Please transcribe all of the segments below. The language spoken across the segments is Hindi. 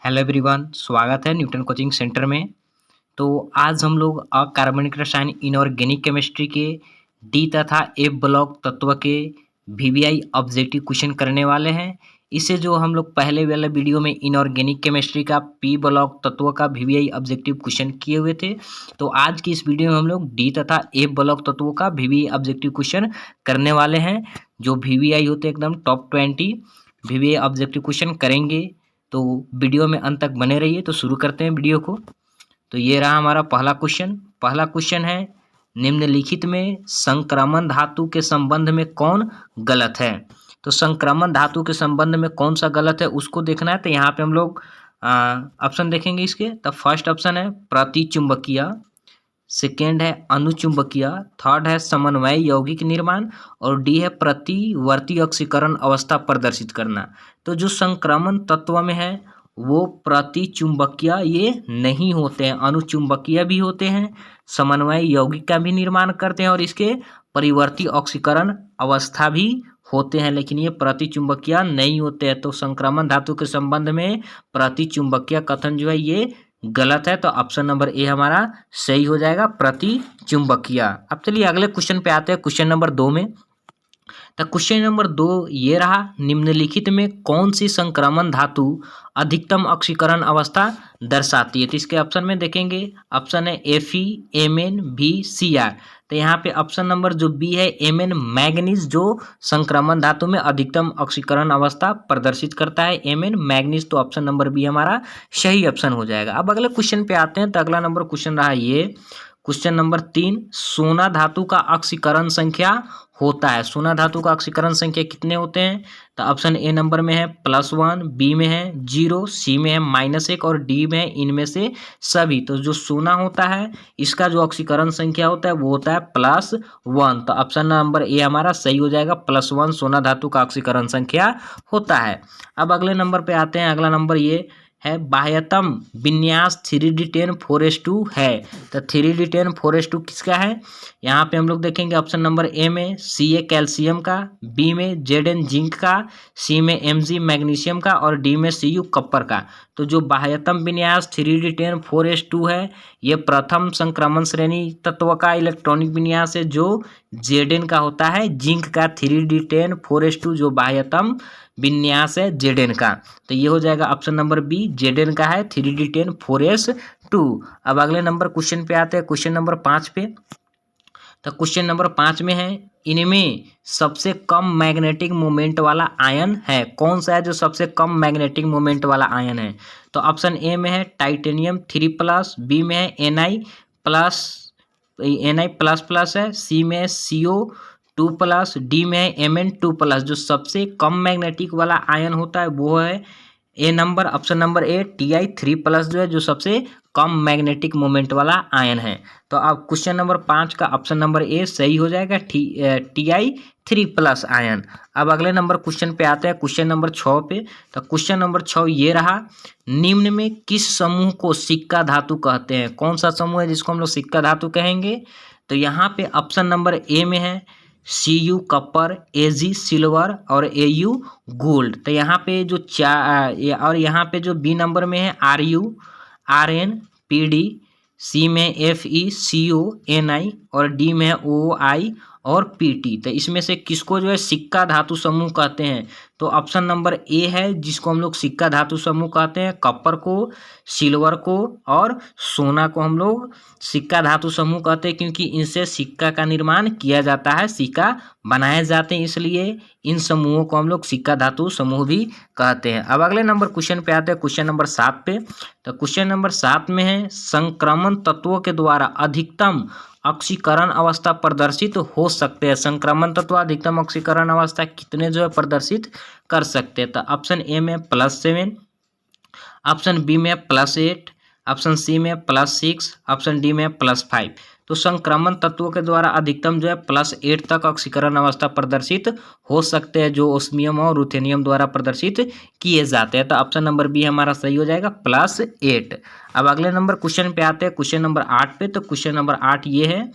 हेलो एवरीवन, स्वागत है न्यूटन कोचिंग सेंटर में। तो आज हम लोग अकार्बनिक रसायन इनऑर्गेनिक केमिस्ट्री के डी तथा एफ ब्लॉक तत्व के वीवीआई ऑब्जेक्टिव क्वेश्चन करने वाले हैं। इसे जो हम लोग पहले वाले वीडियो में इनऑर्गेनिक केमिस्ट्री का पी ब्लॉक तत्व का वीवीआई ऑब्जेक्टिव क्वेश्चन किए हुए थे, तो आज की इस वीडियो में हम लोग डी तथा एफ ब्लॉक तत्वों का वीवीआई ऑब्जेक्टिव क्वेश्चन करने वाले हैं। जो वीवीआई होते हैं एकदम टॉप 20 वीवीआई ऑब्जेक्टिव क्वेश्चन करेंगे, तो वीडियो में अंत तक बने रहिए। तो शुरू करते हैं वीडियो को। तो ये रहा हमारा पहला क्वेश्चन है, निम्नलिखित में संक्रमण धातु के संबंध में कौन गलत है। तो संक्रमण धातु के संबंध में कौन सा गलत है उसको देखना है। तो यहाँ पे हम लोग ऑप्शन देखेंगे इसके। तो फर्स्ट ऑप्शन है प्रतिचुंबकीय, सेकेंड है अनुचुंबकीय, थर्ड है समन्वय यौगिक निर्माण और डी है प्रतिवर्ती ऑक्सीकरण अवस्था प्रदर्शित करना। तो जो संक्रमण तत्व में है वो प्रतिचुंबकीय ये नहीं होते हैं, अनुचुंबकीय भी होते हैं, समन्वय यौगिक का भी निर्माण करते हैं और इसके परिवर्ती ऑक्सीकरण अवस्था भी होते हैं, लेकिन ये प्रतिचुंबकीय नहीं होते हैं। तो संक्रमण धातु के संबंध में प्रतिचुंबकीय कथन जो है ये गलत है। तो ऑप्शन नंबर ए हमारा सही हो जाएगा, प्रतिचुंबकीय। अब चलिए अगले क्वेश्चन पे आते हैं, क्वेश्चन नंबर 2 में। तो क्वेश्चन नंबर 2 ये रहा, निम्नलिखित में कौन सी संक्रमण धातु अधिकतम ऑक्सीकरण अवस्था दर्शाती है। तो इसके ऑप्शन में देखेंगे, ऑप्शन है Fe, Mn, V, Cr। तो यहाँ पे ऑप्शन नंबर जो बी है Mn मैग्नीज, जो संक्रमण धातु में अधिकतम ऑक्सीकरण अवस्था प्रदर्शित करता है, Mn मैग्नीज। तो ऑप्शन नंबर बी हमारा सही ऑप्शन हो जाएगा। अब अगले क्वेश्चन पे आते हैं। तो अगला नंबर क्वेश्चन रहा ये, क्वेश्चन नंबर 3, सोना धातु का ऑक्सीकरण संख्या होता है। सोना धातु का ऑक्सीकरण संख्या कितने होते हैं। तो ऑप्शन ए नंबर में है +1, बी में है 0, सी में है -1 और डी में है इनमें से सभी। तो जो सोना होता है इसका जो ऑक्सीकरण संख्या होता है वो होता है +1। तो ऑप्शन नंबर ए हमारा सही हो जाएगा, +1 सोना धातु का ऑक्सीकरण संख्या होता है। अब अगले नंबर पे आते हैं। अगला नंबर ये है, बाह्यतम विन्यास 3D10 4:2 है। तो 3D10 4:2 किसका है। यहाँ पे हम लोग देखेंगे ऑप्शन नंबर ए में Ca कैल्शियम का, बी में Zn जिंक का, सी में Mg मैग्नीशियम का और डी में Cu कॉपर का। तो जो बाह्यतम विन्यास 3D10 4:2 है ये प्रथम संक्रमण श्रेणी तत्व का इलेक्ट्रॉनिक विन्यास है, जो Zn का होता है, जिंक का 3D10 4:2 जो बाह्यतम विन्यास है Zn का। तो ये हो जाएगा ऑप्शन नंबर बी, Zn का है 3D10 4:2। अब अगले नंबर क्वेश्चन पे आते हैं, क्वेश्चन नंबर 5 पे। तो क्वेश्चन नंबर 5 में है, इनमें सबसे कम मैग्नेटिक मोमेंट वाला आयन है। कौन सा है जो सबसे कम मैग्नेटिक मोमेंट वाला आयन है। तो ऑप्शन ए में है टाइटेनियम 3+, बी में है Ni++ है, सी में है CO2+, डी में है Mn2+। जो सबसे कम मैग्नेटिक वाला आयन होता है वो है A number, option number A Ti3+, जो है जो सबसे कम मैग्नेटिक मोमेंट वाला आयन है। तो अब क्वेश्चन नंबर 5 का ऑप्शन नंबर ए सही हो जाएगा, Ti3+ आयन। अब अगले नंबर क्वेश्चन पे आते हैं, क्वेश्चन नंबर 6 पे। तो क्वेश्चन नंबर 6 ये रहा, निम्न में किस समूह को सिक्का धातु कहते हैं। कौन सा समूह है जिसको हम लोग सिक्का धातु कहेंगे। तो यहाँ पे ऑप्शन नंबर ए में है Cu कॉपर, Ag सिल्वर और Au गोल्ड। तो यहाँ पे जो और यहाँ पे जो बी नंबर में है Ru, Rn, Pd, सी में Fe, Co, Ni और डी में है OI और Pt। तो इसमें से किसको जो है सिक्का धातु समूह कहते हैं। तो ऑप्शन नंबर ए है जिसको हम लोग सिक्का धातु समूह कहते हैं, कॉपर को, सिल्वर को और सोना को हम लोग सिक्का धातु समूह कहते हैं, क्योंकि इनसे सिक्का का निर्माण किया जाता है, सिक्का बनाए जाते हैं, इसलिए इन समूहों को हम लोग सिक्का धातु समूह भी कहते हैं। अब अगले नंबर क्वेश्चन पे आते हैं, क्वेश्चन नंबर 7 पे। तो क्वेश्चन नंबर 7 में है, संक्रमण तत्वों के द्वारा अधिकतम ऑक्सीकरण अवस्था प्रदर्शित हो सकते हैं। संक्रमण तत्व अधिकतम ऑक्सीकरण अवस्था कितने जो है प्रदर्शित कर सकते हैं। तो ऑप्शन ए में +7, ऑप्शन बी में +8, ऑप्शन सी में +6, ऑप्शन डी में +5। तो संक्रमण तत्वों के द्वारा अधिकतम जो है +8 तक ऑक्सीकरण अवस्था प्रदर्शित हो सकते हैं, जो ओस्मियम और रुथेनियम द्वारा प्रदर्शित किए जाते हैं। तो ऑप्शन नंबर बी हमारा सही हो जाएगा, +8। अब अगले नंबर क्वेश्चन पे आते हैं, क्वेश्चन नंबर 8 पे। तो क्वेश्चन नंबर 8 ये है,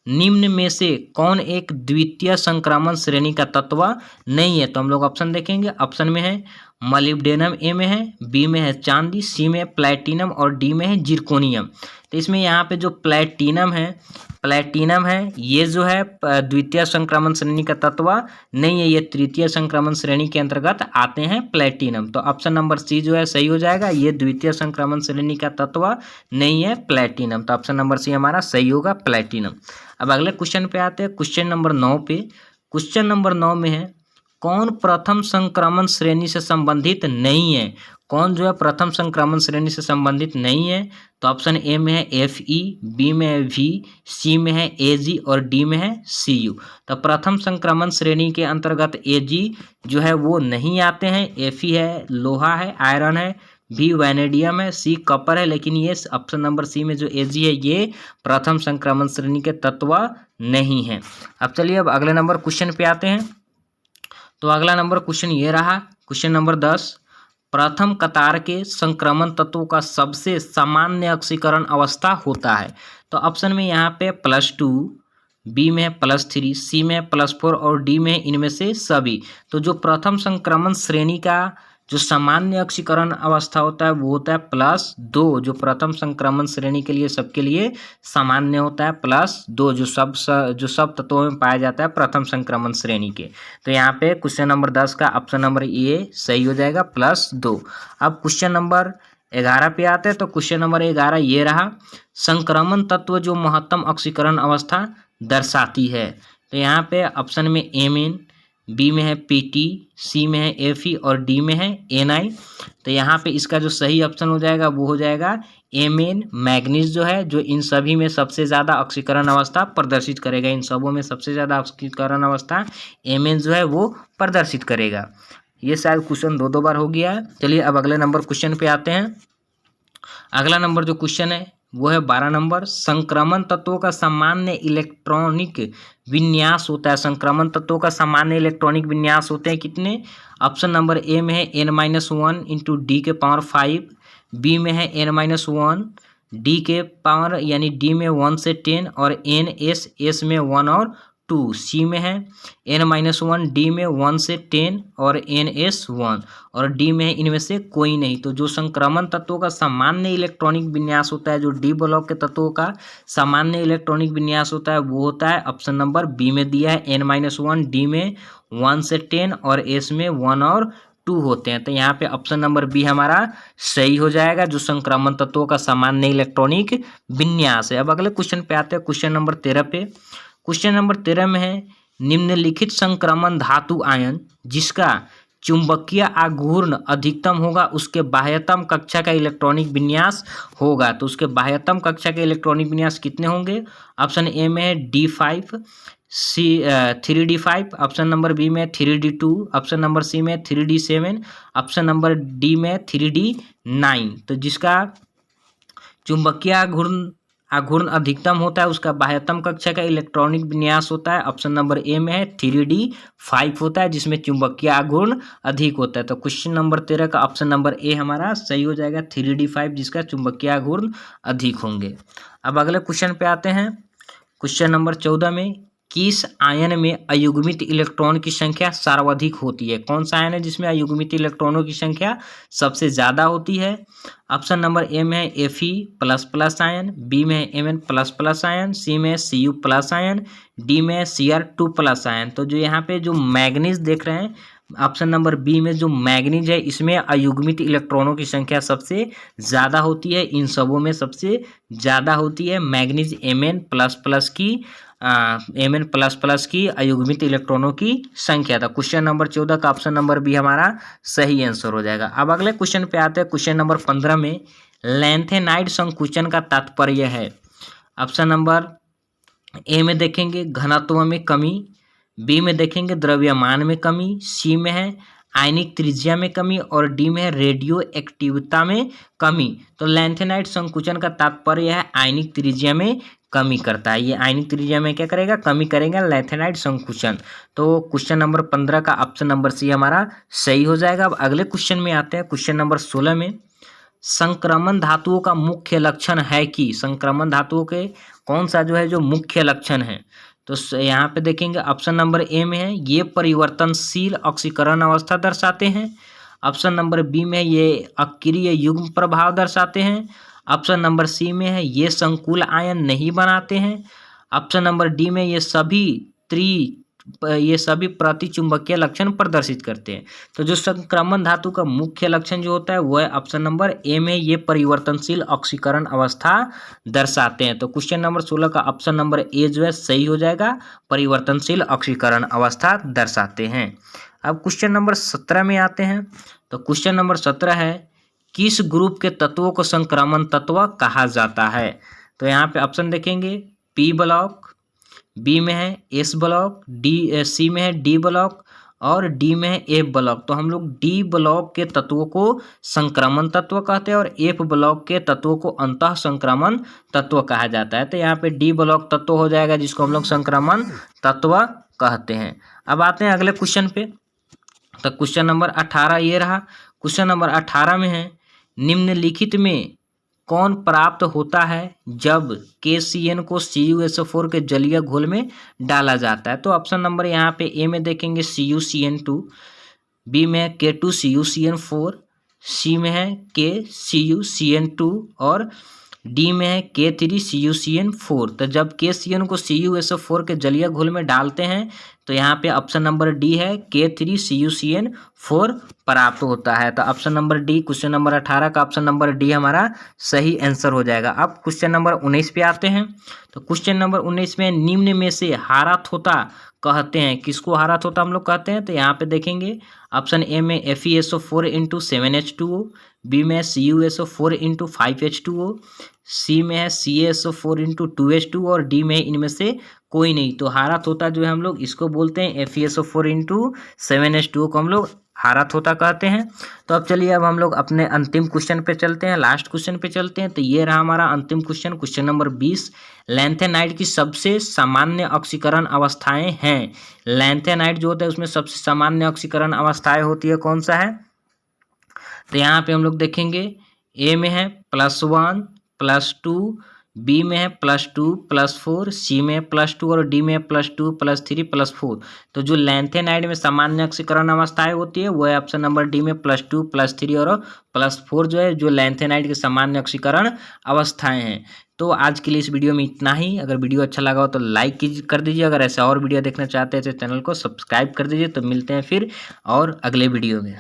निम्न में से कौन एक द्वितीय संक्रमण श्रेणी का तत्व नहीं है? तो हम लोग ऑप्शन देखेंगे। ऑप्शन में है मॉलिब्डेनम, ए में है, बी में है चांदी, सी में प्लैटिनम और डी में है जिरकोनियम। तो इसमें यहाँ पे जो प्लैटिनम है ये जो है द्वितीय संक्रमण श्रेणी का तत्व नहीं है, ये तृतीय संक्रमण श्रेणी के अंतर्गत आते हैं प्लैटिनम। तो ऑप्शन नंबर सी जो है सही हो जाएगा, ये द्वितीय संक्रमण श्रेणी का तत्व नहीं है प्लैटिनम। तो ऑप्शन नंबर सी हमारा सही होगा प्लैटिनम। अब अगले क्वेश्चन पे आते हैं, क्वेश्चन नंबर 9 पे। क्वेश्चन नंबर 9 में है कौन प्रथम संक्रमण श्रेणी से संबंधित नहीं है? कौन जो है प्रथम संक्रमण श्रेणी से संबंधित नहीं है? तो ऑप्शन ए में है Fe, बी में है V, सी में है Ag और डी में है Cu। तो प्रथम संक्रमण श्रेणी के अंतर्गत Ag जो है वो नहीं आते हैं। Fe है लोहा है, आयरन है, बी वैनेडियम है, सी कॉपर है, लेकिन ये ऑप्शन नंबर सी में जो Ag है ये प्रथम संक्रमण श्रेणी के तत्व नहीं है। अब चलिए अब अगले नंबर क्वेश्चन पे आते हैं। तो अगला नंबर क्वेश्चन ये रहा, क्वेश्चन नंबर 10। प्रथम कतार के संक्रमण तत्वों का सबसे सामान्य ऑक्सीकरण अवस्था होता है। तो ऑप्शन में यहाँ पे +2, बी में है +3, सी में है +4 और डी में है इनमें से सभी। तो जो प्रथम संक्रमण श्रेणी का जो सामान्य ऑक्सीकरण अवस्था होता है वो होता है +2, जो प्रथम संक्रमण श्रेणी के लिए सबके लिए सामान्य होता है +2, जो सब तत्वों में पाया जाता है प्रथम संक्रमण श्रेणी के। तो यहाँ पे क्वेश्चन नंबर 10 का ऑप्शन नंबर ए सही हो जाएगा +2। अब क्वेश्चन नंबर 11 पे आते हैं। तो क्वेश्चन नंबर 11 ये रहा, संक्रमण तत्व जो महत्तम ऑक्सीकरण अवस्था दर्शाती है। तो यहाँ पे ऑप्शन में एमिन, बी में है Pt, सी में है Fe और डी में है Ni। तो यहाँ पे इसका जो सही ऑप्शन हो जाएगा वो हो जाएगा एमेन। मैग्नीज जो है जो इन सभी में सबसे ज़्यादा ऑक्सीकरण अवस्था प्रदर्शित करेगा, इन सबों में सबसे ज़्यादा ऑक्सीकरण अवस्था एमेन जो है वो प्रदर्शित करेगा। ये शायद क्वेश्चन 2 बार हो गया है। चलिए अब अगले नंबर क्वेश्चन पे आते हैं। अगला नंबर जो क्वेश्चन है वो है 12 नंबर, संक्रमण तत्वों का सामान्य इलेक्ट्रॉनिक विन्यास होता है। संक्रमण तत्वों का सामान्य इलेक्ट्रॉनिक विन्यास होते हैं कितने? ऑप्शन नंबर ए में है n-1 इंटू डी के पावर 5, बी में है n-1 डी के पावर यानी डी में 1 से 10 और एस में 1 और 2, सी में है n-1 डी में 1 से 10 और ns1 और डी में है इनमें से कोई नहीं। तो जो संक्रमण तत्वों का सामान्य इलेक्ट्रॉनिक विन्यास होता है, जो डी ब्लॉक के तत्वों का सामान्य इलेक्ट्रॉनिक विन्यास होता है वो होता है ऑप्शन नंबर बी में दिया है n-1, डी में 1 से 10 और एस में 1 और 2 होते हैं। तो यहाँ पे ऑप्शन नंबर बी हमारा सही हो जाएगा, जो संक्रमण तत्वों का सामान्य इलेक्ट्रॉनिक विन्यास है। अब अगले क्वेश्चन पे आते हैं, क्वेश्चन नंबर 13 पे। क्वेश्चन नंबर 13 में है निम्नलिखित संक्रमण धातु आयन जिसका चुंबकीय आघूर्ण अधिकतम होगा उसके बाह्यतम कक्षा का इलेक्ट्रॉनिक विन्यास होगा। तो उसके बाह्यतम कक्षा के इलेक्ट्रॉनिक विन्यास कितने होंगे? ऑप्शन ए में है D5, सी 3D5, ऑप्शन नंबर बी में 3D2, ऑप्शन नंबर सी में 3D7, ऑप्शन नंबर डी में 3D9। तो जिसका चुंबकीय आघूर्ण अधिकतम होता है उसका बाह्यतम कक्षा का इलेक्ट्रॉनिक विन्यास होता है ऑप्शन नंबर ए में है 3D5 होता है, जिसमें चुंबकीय आघूर्ण अधिक होता है। तो क्वेश्चन नंबर 13 का ऑप्शन नंबर ए हमारा सही हो जाएगा 3D5, जिसका चुंबकीय आघूर्ण अधिक होंगे। अब अगले क्वेश्चन पे आते हैं, क्वेश्चन नंबर 14 में किस आयन में अयुग्मित इलेक्ट्रॉन की संख्या सर्वाधिक होती है? कौन सा आयन है जिसमें अयुग्मित इलेक्ट्रॉनों की संख्या सबसे ज़्यादा होती है? ऑप्शन नंबर ए में है Fe++ आयन, बी में है Mn++ आयन, सी में Cu+ आयन, डी में Cr2+ आयन। तो जो यहाँ पे जो मैग्नीज देख रहे हैं ऑप्शन नंबर बी में जो मैग्नीज है इसमें अयुग्मित इलेक्ट्रॉनों की संख्या सबसे ज़्यादा होती है, इन सबों में सबसे ज़्यादा होती है मैग्नीज Mn++ की अयुग्मित इलेक्ट्रॉनों की संख्या। था क्वेश्चन नंबर 14 का ऑप्शन नंबर बी हमारा सही आंसर हो जाएगा। अब अगले क्वेश्चन पे आते हैं, क्वेश्चन नंबर 15 में लैंथेनाइड संकुचन का तात्पर्य है। ऑप्शन नंबर ए में देखेंगे घनत्व में कमी, बी में देखेंगे द्रव्यमान में कमी, सी में है आयनिक त्रिज्या में कमी और डी में है रेडियो एक्टिविता में कमी। तो लैंथेनाइड संकुचन का तात्पर्य है आयनिक त्रिज्या में कमी करता है। ये आयनिक त्रिज्या में क्या करेगा? कमी करेगा लैंथेनाइड संकुचन। तो क्वेश्चन नंबर 15 का ऑप्शन नंबर सी हमारा सही हो जाएगा। अब अगले क्वेश्चन में आते हैं, क्वेश्चन नंबर 16 में। संक्रमण धातुओं का मुख्य लक्षण है कि संक्रमण धातुओं के कौन सा जो है जो मुख्य लक्षण है। तो यहाँ पे देखेंगे ऑप्शन नंबर ए में है ये परिवर्तनशील ऑक्सीकरण अवस्था दर्शाते हैं। ऑप्शन नंबर बी में ये अक्रिय युग्म प्रभाव दर्शाते हैं। ऑप्शन नंबर सी में है ये संकुल आयन नहीं बनाते हैं। ऑप्शन नंबर डी में ये सभी प्रतिचुंबकीय लक्षण प्रदर्शित करते हैं। तो जो संक्रमण धातु का मुख्य लक्षण जो होता है वो है ऑप्शन नंबर ए में ये परिवर्तनशील ऑक्सीकरण अवस्था दर्शाते हैं। तो क्वेश्चन नंबर 16 का ऑप्शन नंबर ए जो है सही हो जाएगा, परिवर्तनशील ऑक्सीकरण अवस्था दर्शाते हैं। अब क्वेश्चन नंबर 17 में आते हैं। तो क्वेश्चन नंबर 17 है किस ग्रुप के तत्वों को संक्रमण तत्व कहा जाता है। तो यहाँ पे ऑप्शन देखेंगे पी ब्लॉक, बी में है एस ब्लॉक, सी में है डी ब्लॉक और डी में है एफ ब्लॉक। तो हम लोग डी ब्लॉक के तत्वों को संक्रमण तत्व कहते हैं और एफ ब्लॉक के तत्वों को अंतः संक्रमण तत्व कहा जाता है। तो यहाँ पे डी ब्लॉक तत्व हो जाएगा जिसको हम लोग संक्रमण तत्व कहते हैं। अब आते हैं अगले क्वेश्चन पे। तो क्वेश्चन नंबर 18 ये रहा। क्वेश्चन नंबर 18 में है निम्नलिखित में कौन प्राप्त होता है जब KCN को CuSO4 के जलीय घोल में डाला जाता है। तो ऑप्शन नंबर यहाँ पे ए में देखेंगे CuCN2, बी में है K2CuCN4, सी में है KCuCN2 और डी में है K3CuCN4। तो जब KCN को CuSO4 के जलीय घोल में डालते हैं तो यहाँ पे ऑप्शन नंबर डी है K3CuCN4 प्राप्त होता है। तो option number D question number 18 का ऑप्शन नंबर डी हमारा सही आंसर हो जाएगा। अब क्वेश्चन नंबर 19 पे आते हैं। तो क्वेश्चन नंबर 19 में निम्न में से हाराथोता कहते हैं, किसको हाराथोता हम लोग कहते हैं। तो यहाँ पे देखेंगे ऑप्शन ए में FeSO4 × 7H2O, बी में CuSO4 × 5H2O, सी में है CaSO4 × 2H2O और डी में इनमें से कोई नहीं। तो हाराथोता जो है हम लोग इसको बोलते हैं FeSO4 × 7H2O को हम लोग हाराथोता कहते हैं। तो अब चलिए अब हम लोग अपने अंतिम क्वेश्चन पे चलते हैं, लास्ट क्वेश्चन पे चलते हैं। तो ये रहा हमारा अंतिम क्वेश्चन, क्वेश्चन नंबर 20। लैंथेनाइड की सबसे सामान्य ऑक्सीकरण अवस्थाएं हैं। लैंथेनाइड जो होता है उसमें सबसे सामान्य ऑक्सीकरण अवस्थाएं होती है, कौन सा है। तो यहाँ पे हम लोग देखेंगे ए में है +1 +2, बी में है +2 +4, सी में है +2 और डी में है +2 +3 +4। तो जो लैंथेनाइड में सामान्य ऑक्सीकरण अवस्थाएं होती है वो है ऑप्शन नंबर डी में +2 +3 और +4 जो है जो लैंथेनाइड के सामान्य ऑक्सीकरण अवस्थाएं हैं। तो आज के लिए इस वीडियो में इतना ही। अगर वीडियो अच्छा लगा हो तो लाइक कर दीजिए। अगर ऐसा और वीडियो देखना चाहते हैं तो चैनल को सब्सक्राइब कर दीजिए। तो मिलते हैं फिर और अगले वीडियो में।